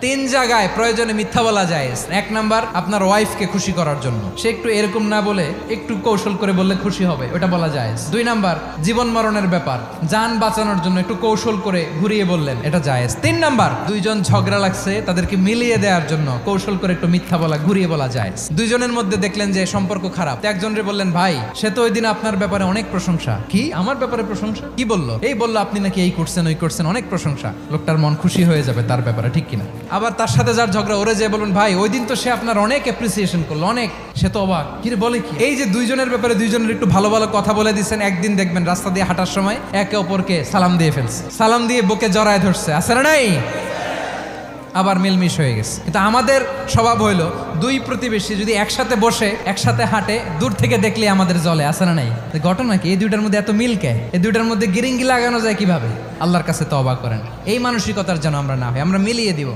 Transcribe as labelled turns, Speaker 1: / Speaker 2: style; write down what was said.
Speaker 1: তিন জায়গায় প্রয়োজনে মিথ্যা বলা যায়। এক নাম্বার, আপনার ওয়াইফকে খুশি করার জন্য, সে একটু এরকম না বলে একটু কৌশল করে বললে খুশি হবে, ওটা বলা যায়। দুই নাম্বার, জীবন মরণের ব্যাপার, যান বাঁচানোর জন্য একটু কৌশল করে ঘুরিয়ে বললেন, এটা জায়েজ। তিন নাম্বার, দুইজন ঝগড়া লাগছে তাদেরকে মিলিয়ে দেওয়ার জন্য কৌশল করে একটু মিথ্যা বলা, ঘুরিয়ে বলা যায়। দুইজনের মধ্যে দেখলেন যে সম্পর্ক খারাপ, একজনরে বললেন, ভাই সে তো ওই দিন আপনার ব্যাপারে অনেক প্রশংসা। কি আমার ব্যাপারে প্রশংসা? কি বললো? এই বললো আপনি নাকি এই করছেন ওই করছেন, অনেক প্রশংসা। লোকটার মন খুশি হয়ে যাবে তার ব্যাপারে, ঠিক কিনা? আবার তার সাথে যার ঝগড়া, ওরে যে বলুন, ভাই ওই দিন তো সে আপনার অনেক অ্যাপ্রিসিয়েশন করলো, অনেক। সে তো অবাক, কি রে বলে কি? এই যে দুইজনের ব্যাপারে দুইজনের একটু ভালো ভালো কথা বলে দিচ্ছেন, একদিন দেখবেন রাস্তা দিয়ে হাঁটার সময় একে অপরকে সালাম দিয়ে ফেলছে, সালাম দিয়ে বুকে জড়ায় ধরছে, আছে না নাই? আবার মিলমিশ হয়ে গেছে। কিন্তু আমাদের স্বভাব হইলো, দুই প্রতিবেশী যদি একসাথে বসে একসাথে হাঁটে, দূর থেকে দেখলে আমাদের জ্বলে, আছে না নাই? ঘটনা কি? এই দুইটার মধ্যে এত মিল কে? এই দুইটার মধ্যে গিরিঙ্গি লাগানো যায় কিভাবে? আল্লাহর কাছে তওবা করেন, এই মানসিকতার যেন আমরা না হয়, আমরা মিলিয়ে দিব।